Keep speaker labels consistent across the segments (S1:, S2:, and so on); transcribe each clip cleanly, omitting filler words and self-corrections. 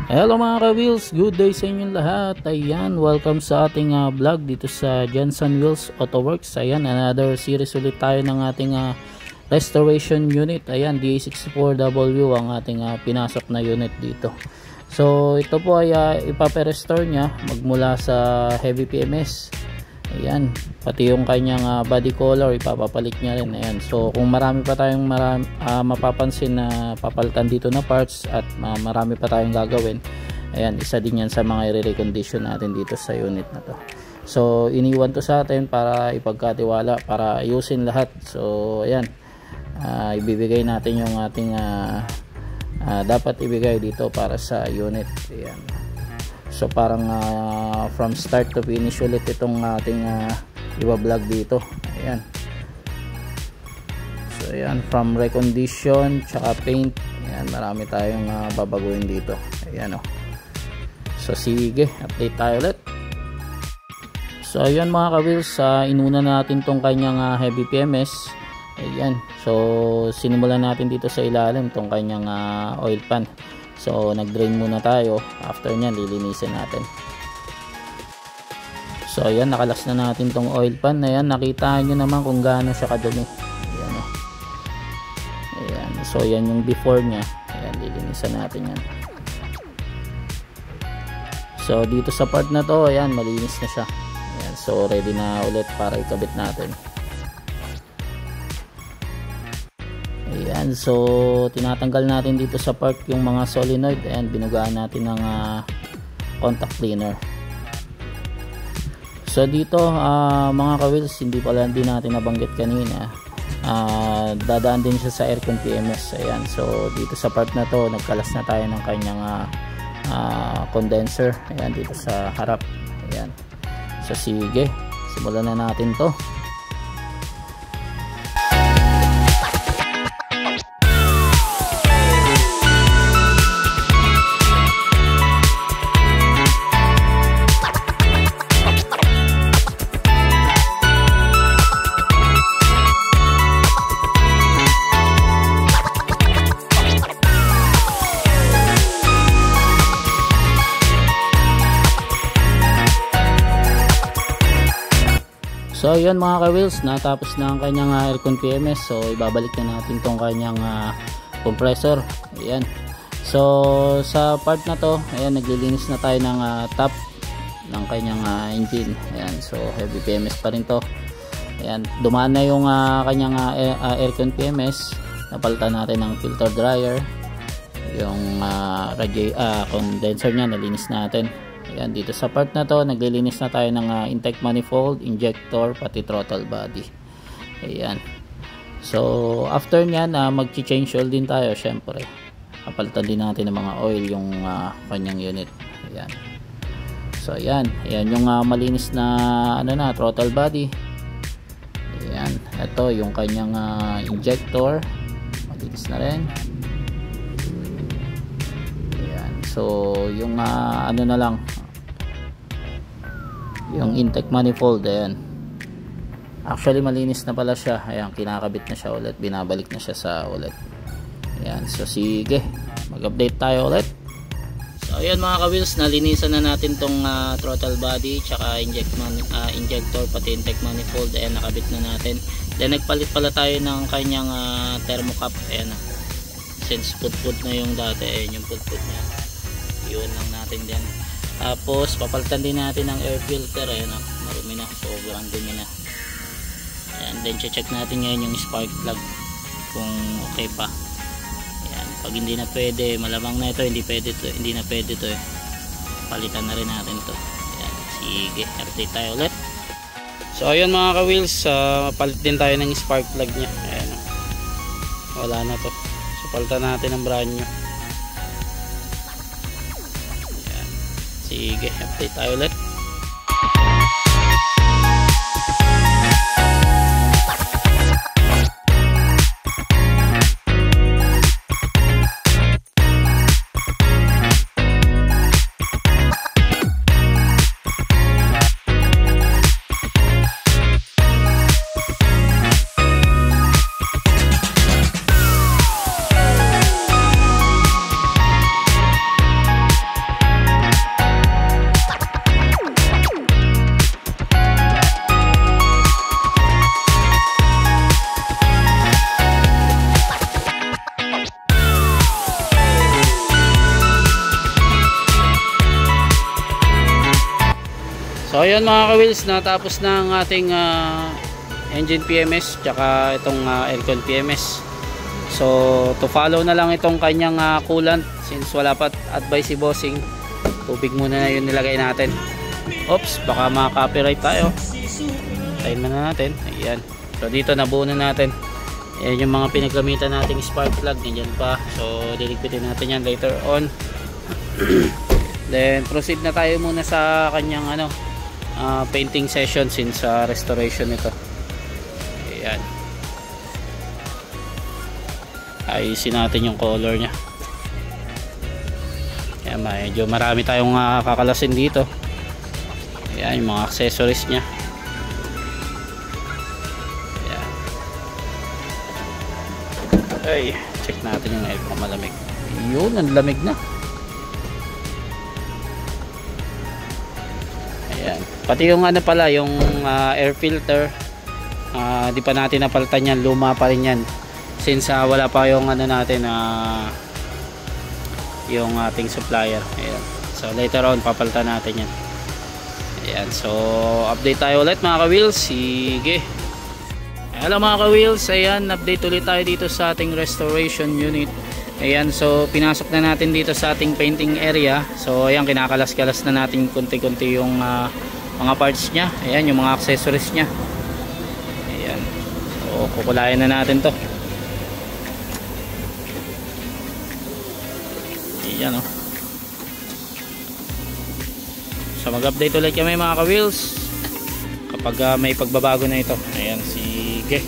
S1: Hello mga ka-wheels, good day sa inyong lahat. Ayan, welcome sa ating vlog dito sa Johnson Wheels Auto Works. Ayan, another series ulit tayo ng ating restoration unit. Ayan, DA64W ang ating pinasok na unit dito. So ito po ay ipaperestore nya magmula sa heavy PMS. Ayan, pati yung kanyang body color ipapapalit niya rin. Ayan, so kung marami pa tayong mapapansin na papalitan dito na parts at marami pa tayong gagawin, ayan, isa din yan sa mga i-recondition natin dito sa unit na to. So iniwan to sa atin para ipagkatiwala, para ayusin lahat. So ayan, ibibigay natin yung ating dapat ibigay dito para sa unit. Ayan. So parang from start to finish ulit itong ating iba-vlog dito. Ayan. So ayan, from recondition tsaka paint. Ayan, marami tayong babaguhin dito. Ayan o. So sige, update tayo ulit. So ayan mga ka-wheels, inuna natin tong kanyang heavy PMS. Ayan. So sinimulan natin dito sa ilalim tong kanyang oil pan. So nag-drain muna tayo. After nyan lilinisin natin. So ayan, nakalas na natin tong oil pan. Ayan, nakita nyo naman kung gaano siya kadumi. Ayan, oh. Ayan. So yan yung before nya. Ayan, lilinisan natin yan. So dito sa part na to, ayan, malinis na siya. Ayan, so ready na ulit para ikabit natin. Ayan, so tinatanggal natin dito sa part yung mga solenoid. Ayan, binugaan natin ng contact cleaner. So dito mga ka-wheels, hindi natin nabanggit kanina, dadaan din siya sa aircon PMS. Ayan, so dito sa part na to nagkalas na tayo ng kanyang condenser. Ayan, dito sa harap. Ayan, so sige, simulan na natin to. So yun mga ka-wheels, natapos na ang kanyang aircon PMS. So ibabalik na natin tong kanyang compressor. Ayan. So sa part na to, ayan, naglilinis na tayo ng top ng kanyang engine. Ayan, so heavy PMS pa rin to. Ayan, dumaan na yung kanyang aircon PMS. Napalitan natin ng filter dryer. Yung condenser nya nalinis natin. Ayan, dito sa part na to naglilinis na tayo ng intake manifold, injector, pati throttle body. Ayan. So after nyan mag-change oil din tayo, syempre. Kapalitan din natin ng mga oil yung kanyang unit. Ayan. So ayan, ayan yung malinis na throttle body. Ayan, ito yung kanyang injector, malinis na rin. Ayan. So yung na lang, yung intake manifold, ayan, actually malinis na pala siya. Ayan, kinakabit na siya ulit, binabalik na siya sa ulit. Ayan, so sige, mag-update tayo ulit. So ayan mga ka-wheels, nalinisan na natin tong throttle body tsaka injector, pati intake manifold. Ayan, nakabit na natin. Then nagpalit pala tayo ng kanyang thermocap. Ayan, since put na yung dati, ayan yung put nya, yun lang natin dyan. Tapos papalitan din natin ng air filter. Ayan, marumi na, sobrang dumi na. Ayan, then check natin ngayon yung spark plug kung okay pa. Ayan, pag hindi na pwede, malamang na ito hindi na pwede to palitan na rin natin to. Ayan, sige, update tayo ulit. So ayun mga ka-wheels, palit din tayo ng spark plug nya. Ayan, wala na to, so palitan natin ng brand new. Sige, update tayo ulit. So ayan mga ka-wheels, natapos na ang ating engine PMS tsaka itong aircon PMS. So to follow na lang itong kanyang coolant, since wala pa advice si bossing, tubig muna na yun nilagay natin. Oops, baka maka-copyright tayo. Tayin muna natin. Ayan. So dito nabuo na natin. Ayan yung mga pinagamitan nating spark plug, nandiyan pa. So diligpitin natin yan later on. Then proceed na tayo muna sa kanyang painting session, since restoration ito. Ayan. Ayusin natin yung color nya. Ayan, medyo marami tayong kakalasin dito. Ayan yung mga accessories nya. Ayan. Ay, check natin yung air kung malamig. Yun, ang lamig na. Ayan. Pati yung pala, yung air filter, di pa natin napalitan yan, luma pa rin yan, since wala pa yung natin, yung ating supplier. Ayan. So later on papalitan natin yan. Ayan. So update tayo ulit mga ka-wheels. Sige. Hello mga ka-wheels, ayan, update ulit tayo dito sa ating restoration unit. Ayan, so pinasok na natin dito sa ating painting area. So ayan, kinakalas-kalas na natin kunti-kunti yung mga parts nya. Ayan, yung mga accessories nya. Ayan, so kukulayan na natin to. Ayan, oh. So mag-update ulit kami mga ka-wheels kapag may pagbabago na ito. Ayan, sige.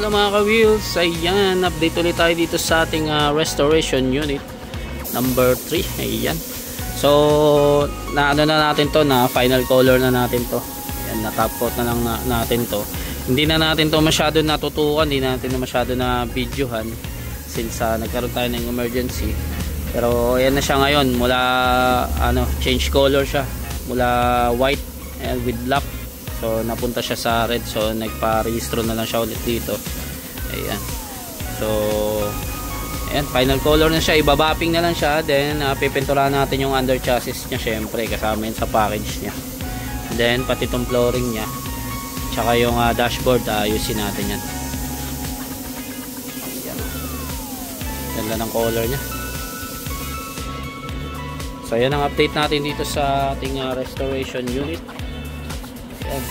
S1: Mga ka-wheels, ayan, update ulit tayo dito sa ating restoration unit number 3. Ayan, so na natin to, na final color na natin to. Ayan, na top coat na lang natin to. Hindi na natin to masyado natutukan, hindi natin na masyado na videohan, since nagkaroon tayo ng emergency. Pero ayan na siya ngayon, mula change color siya, mula white with black. So napunta siya sa red, so nagpa-rehistro na lang siya ulit dito. Ayan. So ayan, final color na siya, ibabapping na lang siya, then pipinturahan natin yung under chassis niya, syempre kasama yun sa package niya. Then pati itong flooring niya, tsaka yung dashboard, ayusin natin yan. Ayan. Ganda ng color niya. So ayan ang update natin dito sa ating restoration unit. Ayan.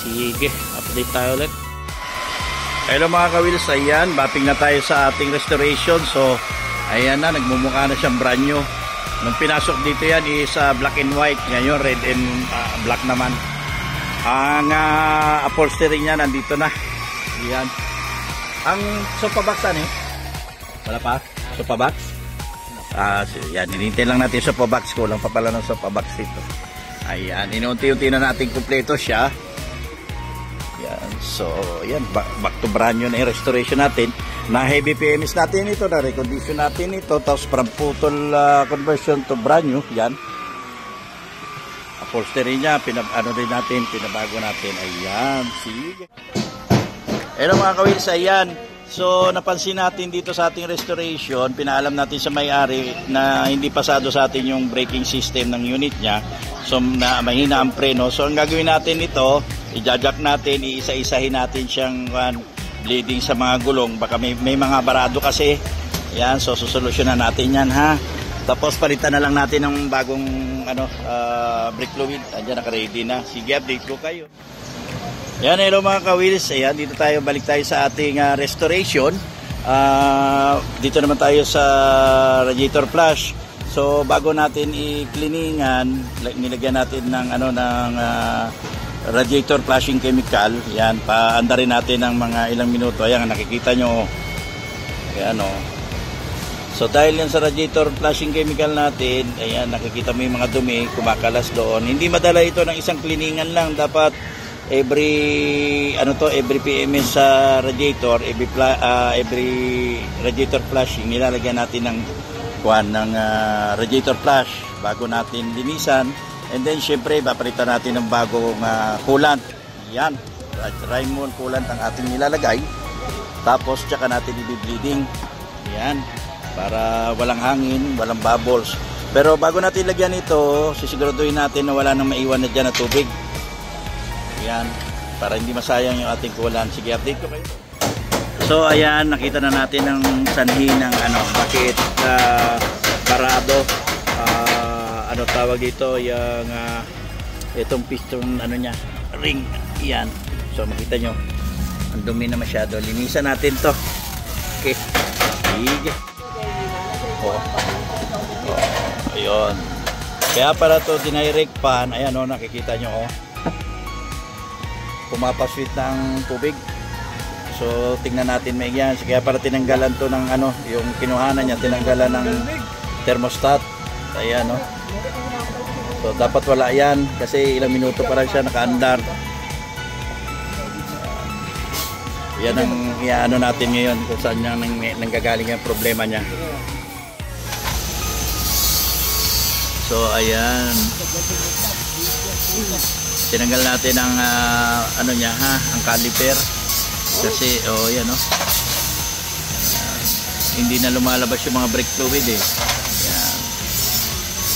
S1: Sige, update tayo ulit.
S2: Hello mga ka-wheels, ayan, bapping na tayo sa ating restoration. So ayan na, nagmumukha na siyang brand new. Nung pinasok dito yan is black and white, ngayon red and black naman. Ang upholstery niya nandito na. Ayan. Ang sofa box wala pa? Sofa box? Yan, hinintay lang natin yung sofa box. Kulang pa pala ng sofa box dito. Ayan, inuunti-unti na natin kumpleto siya. Yan, so yan, back to brand new na yung restoration natin. Na heavy PMS natin ito, na recondition natin ito, tapos from putol conversion to brand new. Yan, upholstery niya, rin natin, pinabago natin. Ayan, sige. Hello mga ka-wheels, ayan. So napansin natin dito sa ating restoration, pinaalam natin sa may-ari na hindi pasado sa atin yung braking system ng unit niya. So mahina ang preno. So ang gagawin natin ito, i-jack natin, iisa-isahin natin siyang bleeding sa mga gulong. Baka may mga barado kasi. Yan, so susolusyonan natin yan ha. Tapos palitan na lang natin ng bagong brake fluid. Andiyan, naka-ready na. Sige, update ko kayo. Yan, hello mga ka-wheels. Ayan, dito tayo, balik tayo sa ating restoration. Dito naman tayo sa radiator flush. So bago natin i-cleaningan, nilagyan natin ng radiator flushing chemical. Yan, paanda rin natin ng mga ilang minuto. Ayan, nakikita nyo. Ayan o. So dahil yan sa radiator flushing chemical natin, ayan, nakikita mo yung mga dumi, kumakalas doon. Hindi madala ito ng isang cleaningan lang. Dapat every PMS sa radiator, every radiator flushing, nilalagyan natin ng radiator flush bago natin linisan. And then syempre papalitan natin ng bagong coolant. Yan, Raimon coolant ang ating nilalagay. Tapos tsaka natin i-bleeding. Yan, para walang hangin, walang bubbles. Pero bago natin lagyan ito, sisiguraduhin natin na wala nang maiwan na dyan na tubig. Yan, para hindi masayang yung ating coolant. Sige, update ko kayo. So ayan, nakita na natin ang sanhi ng bakit parado. Tawag dito yung itong piston niya, ring. Yan. So makita nyo, ang dumi na masyado. Linisan natin to. Okay. Sige. Ayun. Kaya para to dinirect pan, ayan nakikita nyo pumapasweet ng tubig. So tingnan natin may yan. Kaya para tinanggalan to ng yung kinuhanan niya, tinanggalan ng thermostat. Ayan So dapat wala yan kasi ilang minuto pa lang siya nakaandar. Yan ang natin ngayon kung saan nanggagaling ang problema niya. So ayan, tinanggal natin ang ang caliper kasi yan hindi na lumalabas yung mga brake fluid eh. Yan.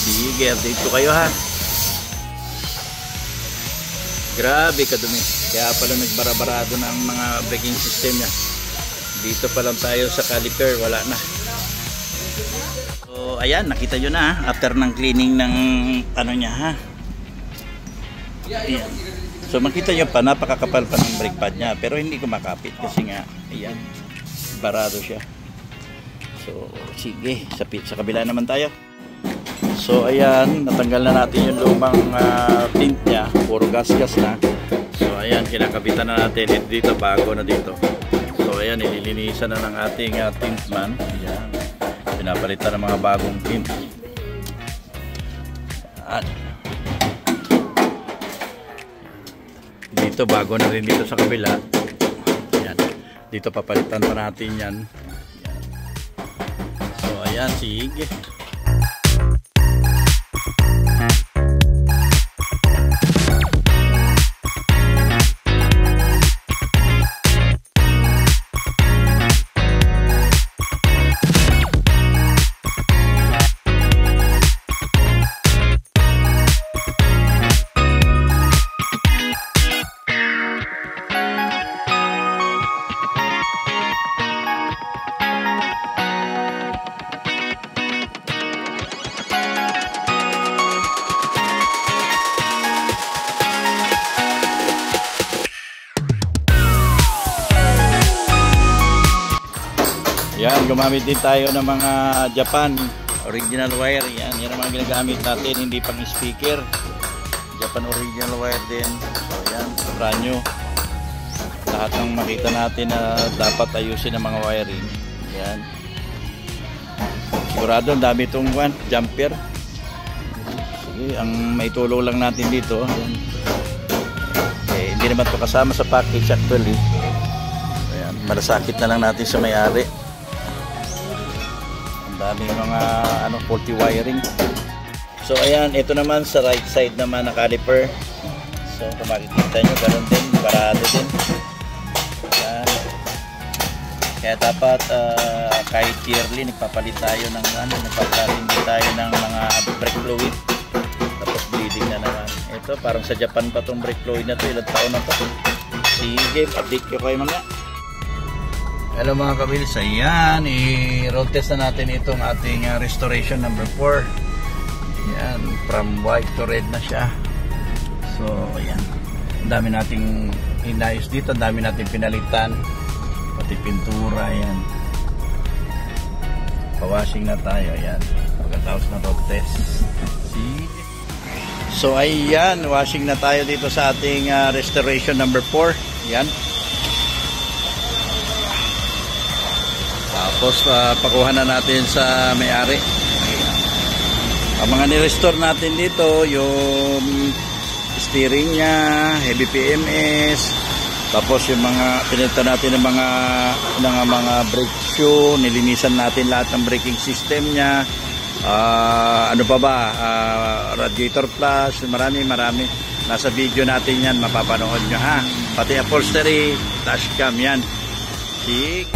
S2: Sige, update ko kayo ha. Grabe kadumi. Kaya pala nagbarabarado na ang mga braking system niya. Dito pa lang tayo sa caliper, wala na. So ayan, nakita nyo na after ng cleaning ng niya ha. Ayan. So makita nyo pa, napakakapal pa ng brake pad niya, pero hindi kumakapit kasi nga ayan, barado siya. So sige, sa kabila naman tayo. So ayan, natanggal na natin yung lumang tint niya, puro gas-gas na. So ayan, kinakapitan na natin dito, bago na dito. So ayan, ililinisan na ng ating tint man. Ayan, pinapalitan ng mga bagong tint. At dito, bago na rin dito sa kabila. Ayan, dito papalitan pa natin yan. Ayan. So ayan, sige. Yan, gumamit din tayo ng mga Japan original wire. Yan ang mga ginagamit natin, hindi pang speaker. Japan original wire din. So yan, brand new. Lahat ng makita natin na dapat ayusin ang mga wiring. Yan. Sigurado ang dami itong jumper. Sige, ang maitulong lang natin dito. Yan. Okay, hindi naman ito kasama sa package actually. Ayan, malasakit na lang natin sa may-ari. Daming mga faulty wiring. So ayan, ito naman sa right side naman na caliper. So kung makikita nyo, ganoon din, barado din. Ayan. Kaya dapat kahit yearly nagpapalit tayo ng nagpapalit din tayo ng mga brake fluid. Tapos bleeding na naman. Ito parang sa Japan pa tong brake fluid na to, ilang taon na to. Sige, update ko kayo mga. Hello mga ka-wheels, ayan, i-road test na natin itong ating restoration number 4. Ayan, from white to red na siya. So, ayan, ang dami nating inayos dito, ang dami nating pinalitan, pati pintura, ayan. Pa-washing na tayo, ayan, pagkatapos na road test. So, ayan, washing na tayo dito sa ating restoration number 4. Ayan. Tapos pakuha na natin sa may-ari. Ang mga nirestore natin dito, yung steering niya, heavy PMS, tapos yung mga pinalitan natin ng mga brake shoe, nilinisan natin lahat ng braking system niya. Ano pa ba? Radiator plus, marami. Nasa video natin yan, mapapanood nyo ha. Pati upholstery, dashcam yan. Sik.